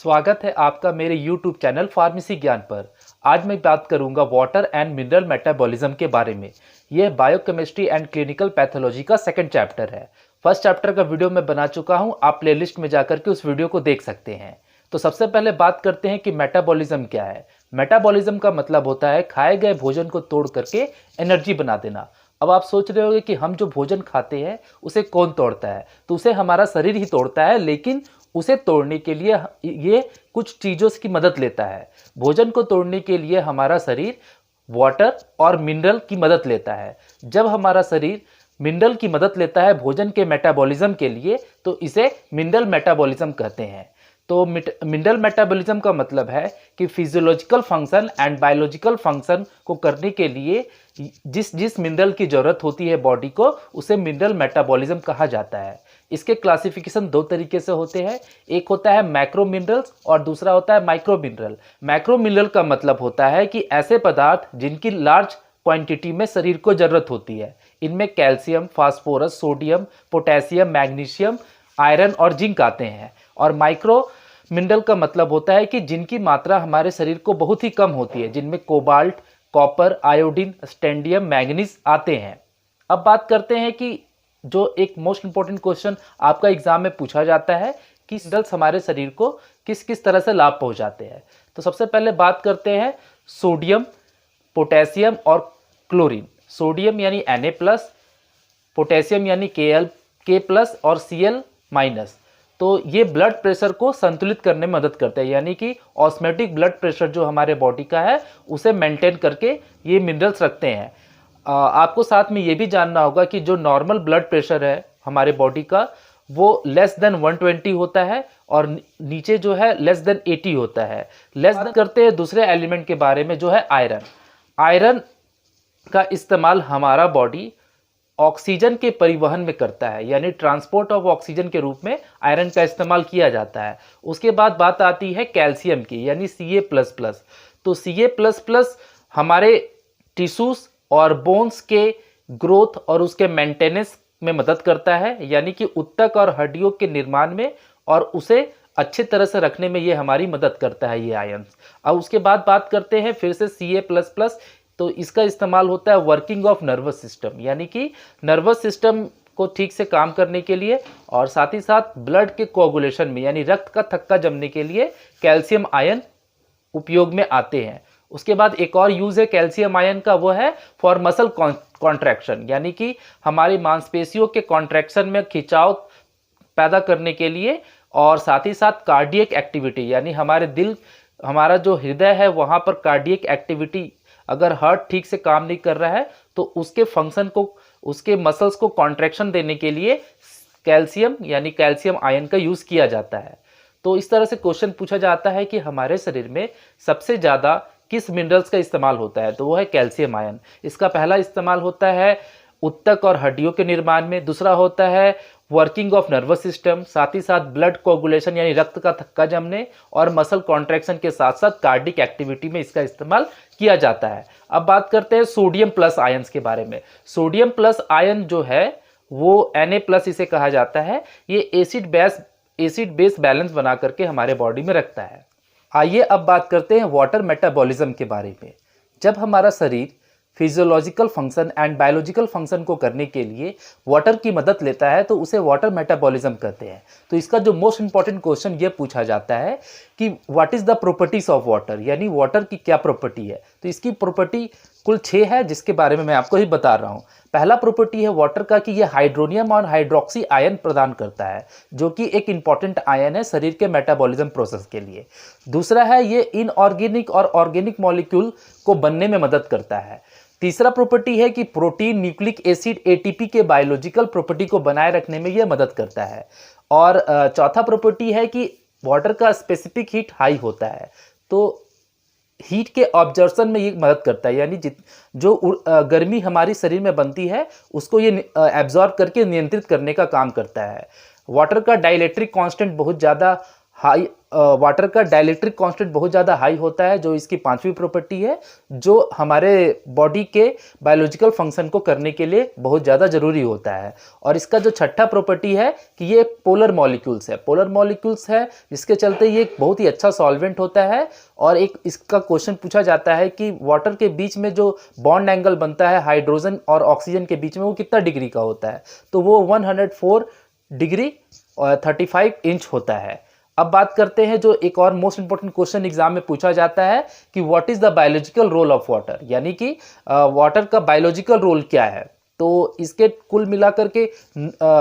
स्वागत है आपका मेरे YouTube चैनल फार्मेसी ज्ञान पर। आज मैं बात करूंगा वाटर एंड मिनरल मेटाबॉलिज्म के बारे में। यह बायोकेमिस्ट्री एंड क्लिनिकल पैथोलॉजी का सेकंड चैप्टर है। फर्स्ट चैप्टर का वीडियो मैं बना चुका हूं, आप प्लेलिस्ट में जाकर के उस वीडियो को देख सकते हैं। तो सबसे पहले बात करते हैं कि मेटाबॉलिज्म क्या है। मेटाबॉलिज्म का मतलब होता है खाए गए भोजन को तोड़ करके एनर्जी बना देना। अब आप सोच रहे होंगे कि हम जो भोजन खाते हैं उसे कौन तोड़ता है, तो उसे हमारा शरीर ही तोड़ता है, लेकिन उसे तोड़ने के लिए ये कुछ चीज़ों की मदद लेता है। भोजन को तोड़ने के लिए हमारा शरीर वाटर और मिनरल की मदद लेता है। जब हमारा शरीर मिनरल की मदद लेता है भोजन के मेटाबॉलिज्म के लिए, तो इसे मिनरल मेटाबॉलिज्म कहते हैं। तो मिनरल मेटाबॉलिज्म का मतलब है कि physiological function and biological function को करने के लिए जिस जिस मिनरल की ज़रूरत होती है बॉडी को, उसे मिनरल मेटाबॉलिज्म कहा जाता है। इसके क्लासिफिकेशन दो तरीके से होते हैं। एक होता है मैक्रो मिनरल्स और दूसरा होता है माइक्रो मिनरल। मैक्रो मिनरल का मतलब होता है कि ऐसे पदार्थ जिनकी लार्ज क्वांटिटी में शरीर को ज़रूरत होती है। इनमें calcium, phosphorus, sodium, potassium, magnesium, iron और जिंक आते हैं। और माइक्रो मिनरल का मतलब होता है कि जिनकी मात्रा हमारे शरीर को बहुत ही कम होती है, जिनमें कोबाल्ट, कॉपर, आयोडीन, स्टैंडियम, मैंगनीज आते हैं। अब बात करते हैं कि जो एक मोस्ट इंपॉर्टेंट क्वेश्चन आपका एग्जाम में पूछा जाता है कि मिनरल्स हमारे शरीर को किस किस तरह से लाभ पहुंचाते हैं। तो सबसे पहले बात करते हैं सोडियम, पोटेशियम और क्लोरीन। सोडियम यानी Na+, पोटेशियम यानी K+ और Cl-। तो ये ब्लड प्रेशर को संतुलित करने में मदद करते हैं, यानी कि ऑस्मोटिक ब्लड प्रेशर जो हमारे बॉडी का है उसे मेंटेन करके ये मिनरल्स रखते हैं। आपको साथ में ये भी जानना होगा कि जो नॉर्मल ब्लड प्रेशर है हमारे बॉडी का वो लेस देन 120 होता है और नीचे जो है लेस देन 80 होता है। लेस देन करते हैं दूसरे एलिमेंट के बारे में, जो है आयरन। आयरन का इस्तेमाल हमारा बॉडी ऑक्सीजन के परिवहन में करता है, यानी ट्रांसपोर्ट ऑफ ऑक्सीजन के रूप में आयरन का इस्तेमाल किया जाता है। उसके बाद बात आती है कैल्शियम की, यानी Ca++। तो Ca++ हमारे टिश्यूज और बोन्स के ग्रोथ और उसके मेंटेनेंस में मदद करता है, यानी कि ऊतक और हड्डियों के निर्माण में और उसे अच्छे तरह से रखने में ये हमारी मदद करता है, ये आयन्स। अब उसके बाद बात करते हैं फिर से Ca++। तो इसका इस्तेमाल होता है वर्किंग ऑफ नर्वस सिस्टम, यानी कि नर्वस सिस्टम को ठीक से काम करने के लिए और साथ ही साथ ब्लड के कोगुलेशन में, यानी रक्त का थक्का जमने के लिए कैल्शियम आयन उपयोग में आते हैं। उसके बाद एक और यूज़ है कैल्शियम आयन का, वो है फॉर मसल कॉन्ट्रैक्शन, यानी कि हमारी मांसपेशियों के कॉन्ट्रैक्शन में खिंचाव पैदा करने के लिए, और साथ ही साथ कार्डियक एक्टिविटी, यानी हमारे दिल, हमारा जो हृदय है वहाँ पर कार्डियक एक्टिविटी अगर हार्ट ठीक से काम नहीं कर रहा है तो उसके फंक्शन को, उसके मसल्स को कॉन्ट्रैक्शन देने के लिए कैल्शियम यानी कैल्शियम आयन का यूज़ किया जाता है। तो इस तरह से क्वेश्चन पूछा जाता है कि हमारे शरीर में सबसे ज़्यादा किस मिनरल्स का इस्तेमाल होता है, तो वो है कैल्शियम आयन। इसका पहला इस्तेमाल होता है ऊतक और हड्डियों के निर्माण में, दूसरा होता है वर्किंग ऑफ नर्वस सिस्टम, साथ ही साथ ब्लड कोगुलेशन यानी रक्त का थक्का जमने और मसल कॉन्ट्रैक्शन के साथ साथ कार्डिक एक्टिविटी में इसका इस्तेमाल किया जाता है। अब बात करते हैं सोडियम प्लस आयंस के बारे में। सोडियम प्लस आयन जो है वो Na+ इसे कहा जाता है। ये एसिड बेस बैलेंस बना करके हमारे बॉडी में रखता है। आइए अब बात करते हैं वाटर मेटाबॉलिज्म के बारे में। जब हमारा शरीर physiological function and biological function को करने के लिए वाटर की मदद लेता है तो उसे वाटर मेटाबॉलिज्म कहते हैं। तो इसका जो मोस्ट इंपॉर्टेंट क्वेश्चन ये पूछा जाता है कि what is the properties of water, यानी वाटर की क्या प्रॉपर्टी है। तो इसकी प्रॉपर्टी कुल 6 है, जिसके बारे में मैं आपको ही बता रहा हूँ। पहला प्रॉपर्टी है वाटर का कि यह हाइड्रोनियम और हाइड्रोक्सी आयन प्रदान करता है, जो कि एक इंपॉर्टेंट आयन है शरीर के मेटाबॉलिज्म प्रोसेस के लिए। दूसरा है ये इनऑर्गेनिक और ऑर्गेनिक मॉलिक्यूल को बनने में मदद करता है। तीसरा प्रॉपर्टी है कि प्रोटीन, न्यूक्लिक एसिड, एटीपी के बायोलॉजिकल प्रॉपर्टी को बनाए रखने में यह मदद करता है। और चौथा प्रॉपर्टी है कि वाटर का स्पेसिफिक हीट हाई होता है, तो हीट के ऑब्जर्वेशन में ये मदद करता है, यानी जो गर्मी हमारी शरीर में बनती है उसको ये एब्जॉर्ब करके नियंत्रित करने का काम करता है। वाटर का डाइलेक्ट्रिक कांस्टेंट बहुत ज़्यादा हाई वाटर का डाइलेक्ट्रिक कांस्टेंट बहुत ज़्यादा हाई होता है, जो इसकी 5वीं प्रॉपर्टी है, जो हमारे बॉडी के बायोलॉजिकल फंक्शन को करने के लिए बहुत ज़्यादा ज़रूरी होता है। और इसका जो छठा प्रॉपर्टी है कि ये पोलर मॉलिक्यूल्स है, पोलर मॉलिक्यूल्स है, जिसके चलते ये एक बहुत ही अच्छा सॉल्वेंट होता है। और एक इसका क्वेश्चन पूछा जाता है कि वाटर के बीच में जो बॉन्ड एंगल बनता है हाइड्रोजन और ऑक्सीजन के बीच में, वो कितना डिग्री का होता है, तो वो 104 डिग्री और 35 इंच होता है। अब बात करते हैं जो एक और मोस्ट इंपॉर्टेंट क्वेश्चन एग्जाम में पूछा जाता है कि what is the biological role of water, यानी कि वाटर का बायोलॉजिकल रोल क्या है। तो इसके कुल मिलाकर के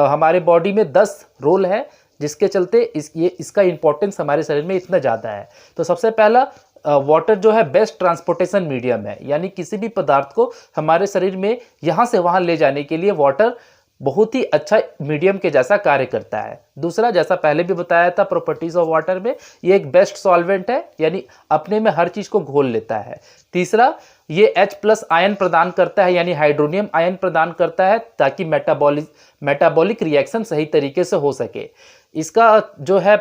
हमारे बॉडी में 10 रोल है, जिसके चलते इसका इंपॉर्टेंस हमारे शरीर में इतना ज़्यादा है। तो सबसे पहला, वाटर जो है बेस्ट ट्रांसपोर्टेशन मीडियम है, यानी किसी भी पदार्थ को हमारे शरीर में यहाँ से वहाँ ले जाने के लिए वाटर बहुत ही अच्छा मीडियम के जैसा कार्य करता है। दूसरा, जैसा पहले भी बताया था प्रॉपर्टीज ऑफ वाटर में, ये एक बेस्ट सॉल्वेंट है, यानी अपने में हर चीज को घोल लेता है। तीसरा, ये H+ आयन प्रदान करता है, यानी हाइड्रोनियम आयन प्रदान करता है, ताकि मेटाबॉलिक रिएक्शन सही तरीके से हो सके। इसका जो है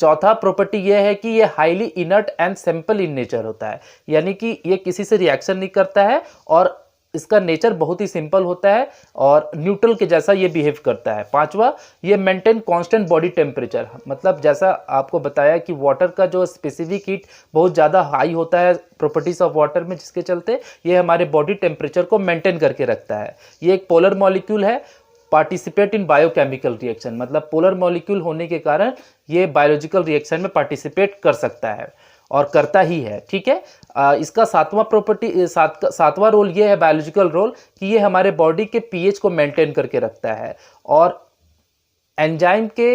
चौथा प्रॉपर्टी ये है कि ये highly inert and simple in nature होता है, यानी कि ये किसी से रिएक्शन नहीं करता है और इसका नेचर बहुत ही सिंपल होता है और न्यूट्रल के जैसा ये बिहेव करता है। पांचवा, ये मेंटेन कांस्टेंट बॉडी टेम्परेचर, मतलब जैसा आपको बताया कि वाटर का जो स्पेसिफिक हीट बहुत ज़्यादा हाई होता है प्रॉपर्टीज ऑफ वाटर में, जिसके चलते ये हमारे बॉडी टेम्परेचर को मेंटेन करके रखता है। ये एक पोलर मॉलिक्यूल है, पार्टिसिपेट इन बायोकेमिकल रिएक्शन, मतलब पोलर मॉलिक्यूल होने के कारण ये बायोलॉजिकल रिएक्शन में पार्टिसिपेट कर सकता है और करता ही है। ठीक है, इसका सातवां रोल ये है, बायोलॉजिकल रोल, कि ये हमारे बॉडी के पीएच को मेंटेन करके रखता है और एंजाइम के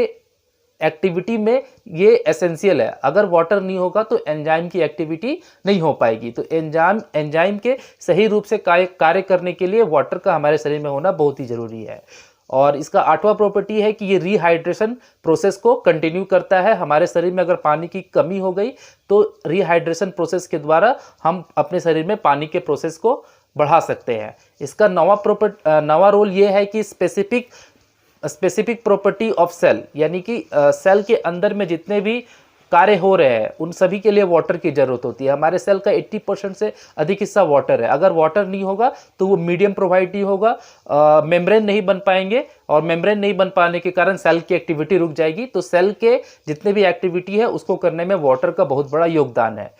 एक्टिविटी में ये एसेंशियल है। अगर वाटर नहीं होगा तो एंजाइम की एक्टिविटी नहीं हो पाएगी। तो एंजाइम के सही रूप से कार्य करने के लिए वाटर का हमारे शरीर में होना बहुत ही जरूरी है। और इसका 8वां प्रॉपर्टी है कि ये रीहाइड्रेशन प्रोसेस को कंटिन्यू करता है। हमारे शरीर में अगर पानी की कमी हो गई तो रीहाइड्रेशन प्रोसेस के द्वारा हम अपने शरीर में पानी के प्रोसेस को बढ़ा सकते हैं। इसका नवा रोल ये है कि स्पेसिफिक प्रॉपर्टी ऑफ सेल, यानी कि सेल के अंदर में जितने भी कार्य हो रहे हैं उन सभी के लिए वाटर की जरूरत होती है। हमारे सेल का 80% से अधिक हिस्सा वाटर है। अगर वाटर नहीं होगा तो वो मीडियम प्रोवाइड नहीं होगा, मेम्ब्रेन नहीं बन पाएंगे और मेम्ब्रेन नहीं बन पाने के कारण सेल की एक्टिविटी रुक जाएगी। तो सेल के जितने भी एक्टिविटी है उसको करने में वाटर का बहुत बड़ा योगदान है।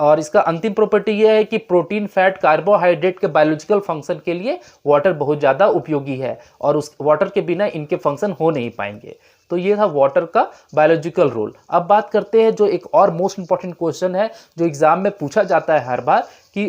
और इसका अंतिम प्रॉपर्टी यह है कि प्रोटीन, फैट, कार्बोहाइड्रेट के बायोलॉजिकल फंक्शन के लिए वाटर बहुत ज़्यादा उपयोगी है और उस वाटर के बिना इनके फंक्शन हो नहीं पाएंगे। तो ये था वाटर का बायोलॉजिकल रोल। अब बात करते हैं जो एक और मोस्ट इंपॉर्टेंट क्वेश्चन है जो एग्जाम में पूछा जाता है हर बार कि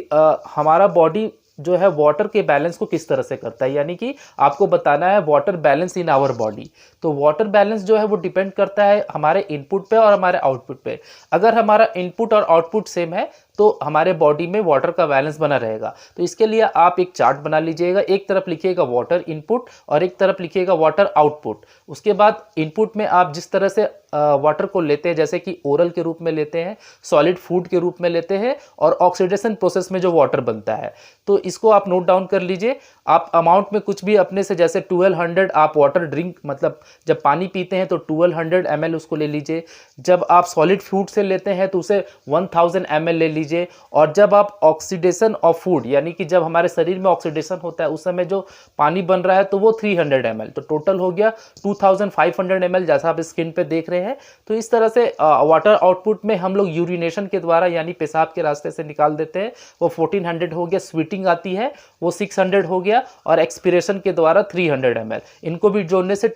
हमारा बॉडी जो है वाटर के बैलेंस को किस तरह से करता है, यानी कि आपको बताना है water balance in our body. तो वाटर बैलेंस जो है वो डिपेंड करता है हमारे इनपुट पे और हमारे आउटपुट पे। अगर हमारा इनपुट और आउटपुट सेम है तो हमारे बॉडी में वाटर का बैलेंस बना रहेगा। तो इसके लिए आप एक चार्ट बना लीजिएगा, एक तरफ लिखिएगा वाटर इनपुट और एक तरफ लिखिएगा वाटर आउटपुट। उसके बाद इनपुट में आप जिस तरह से वाटर को लेते हैं, जैसे कि ओरल के रूप में लेते हैं, सॉलिड फूड के रूप में लेते हैं और ऑक्सीडेशन प्रोसेस में जो वाटर बनता है, तो इसको आप नोट डाउन कर लीजिए। आप अमाउंट में कुछ भी अपने से, जैसे 1200 आप वाटर ड्रिंक, मतलब जब पानी पीते हैं तो 1200 ml उसको ले लीजिए। जब आप सॉलिड फूड से लेते हैं तो उसे 1000 ml ले लीजिए। और जब आप ऑक्सीडेशन ऑफ फूड, यानी कि जब हमारे शरीर में ऑक्सीडेशन होता है उस समय जो पानी बन रहा है तो वो 300 ml, तो टोटल हो गया 2500 ml, जैसा आप स्क्रीन पे देख रहे हैं। तो इस तरह से वाटर आउटपुट में हम लोग यूरिनेशन के द्वारा, यानी पेशाब के रास्ते से निकाल देते हैं, वो 1400 हो गया। स्वीटिंग आती है वो 600 हो गया और एक्सपीरेशन के द्वारा 300 ml। इनको भी जोड़ने से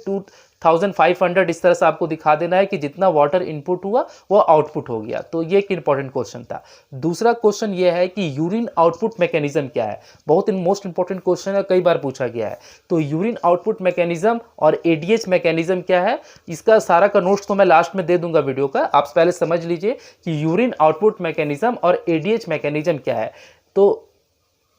2500 इस तरह से आपको दिखा देना है कि जितना वाटर इनपुट हुआ वो आउटपुट हो गया। तो ये एक इंपॉर्टेंट क्वेश्चन था। दूसरा क्वेश्चन ये है कि यूरिन आउटपुट मैकेनिज्म क्या है। बहुत मोस्ट इंपॉर्टेंट क्वेश्चन है, कई बार पूछा गया है। तो यूरिन आउटपुट मैकेनिज्म और एडीएच मैकेनिज्म क्या है, इसका सारा का नोट्स तो मैं लास्ट में दे दूंगा वीडियो का। आप पहले समझ लीजिए कि यूरिन आउटपुट मैकेनिज्म और एडीएच मैकेनिज्म क्या है। तो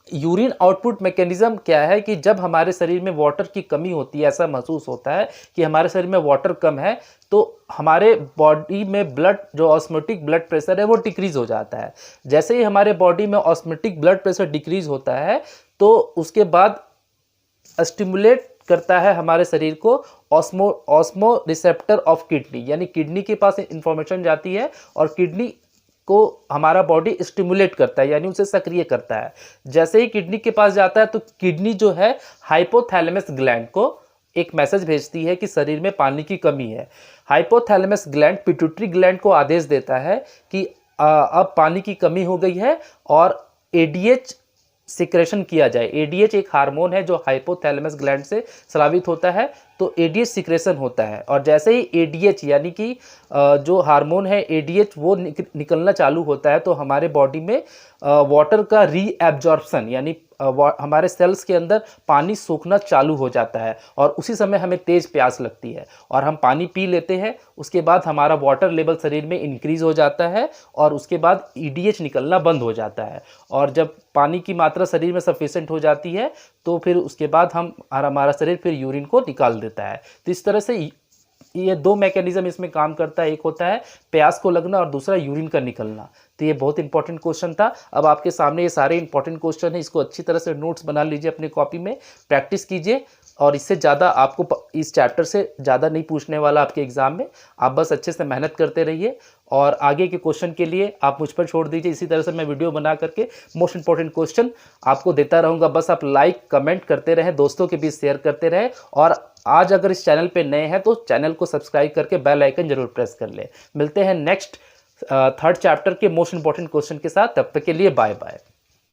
यूरिन आउटपुट मैकेनिज्म क्या है कि जब हमारे शरीर में वाटर की कमी होती है, ऐसा महसूस होता है कि हमारे शरीर में वाटर कम है, तो हमारे बॉडी में ब्लड, जो ऑस्मोटिक ब्लड प्रेशर है वो डिक्रीज हो जाता है। जैसे ही हमारे बॉडी में ऑस्मोटिक ब्लड प्रेशर डिक्रीज होता है तो उसके बाद स्टिमुलेट करता है हमारे शरीर को ऑस्मो रिसेप्टर ऑफ किडनी, यानी किडनी के पास इंफॉर्मेशन जाती है और किडनी को हमारा बॉडी स्टिमुलेट करता है, यानी उसे सक्रिय करता है। जैसे ही किडनी के पास जाता है तो किडनी जो है हाइपोथैलेमस ग्लैंड को एक मैसेज भेजती है कि शरीर में पानी की कमी है। हाइपोथैलेमस ग्लैंड पिट्यूटरी ग्लैंड को आदेश देता है कि अब पानी की कमी हो गई है और एडीएच सिक्रेशन किया जाए। एडीएच एक हार्मोन है जो हाइपोथैलेमस ग्लैंड से स्रावित होता है, तो एडीएच सिक्रेशन होता है। और जैसे ही एडीएच यानी कि जो हार्मोन है एडीएच वो निकलना चालू होता है तो हमारे बॉडी में वाटर का रीएब्जॉर्प्शन यानी हमारे सेल्स के अंदर पानी सोखना चालू हो जाता है और उसी समय हमें तेज प्यास लगती है और हम पानी पी लेते हैं। उसके बाद हमारा वाटर लेवल शरीर में इंक्रीज हो जाता है और उसके बाद ईडीएच निकलना बंद हो जाता है। और जब पानी की मात्रा शरीर में सफिशिएंट हो जाती है तो फिर उसके बाद हमारा शरीर फिर यूरिन को निकाल देता है। तो इस तरह से ये दो मैकेनिज्म इसमें काम करता है, एक होता है प्यास को लगना और दूसरा यूरिन का निकलना। तो ये बहुत इंपॉर्टेंट क्वेश्चन था। अब आपके सामने ये सारे इंपॉर्टेंट क्वेश्चन है, इसको अच्छी तरह से नोट्स बना लीजिए, अपनी कॉपी में प्रैक्टिस कीजिए और इससे ज़्यादा आपको इस चैप्टर से ज़्यादा नहीं पूछने वाला आपके एग्जाम में। आप बस अच्छे से मेहनत करते रहिए और आगे के क्वेश्चन के लिए आप मुझ पर छोड़ दीजिए। इसी तरह से मैं वीडियो बना करके मोस्ट इंपॉर्टेंट क्वेश्चन आपको देता रहूँगा। बस आप लाइक कमेंट करते रहें, दोस्तों के बीच शेयर करते रहें और आज अगर इस चैनल पे नए हैं तो चैनल को सब्सक्राइब करके बेल आइकन जरूर प्रेस कर लें। मिलते हैं नेक्स्ट थर्ड चैप्टर के मोस्ट इंपॉर्टेंट क्वेश्चन के साथ, तब तक के लिए बाय बाय।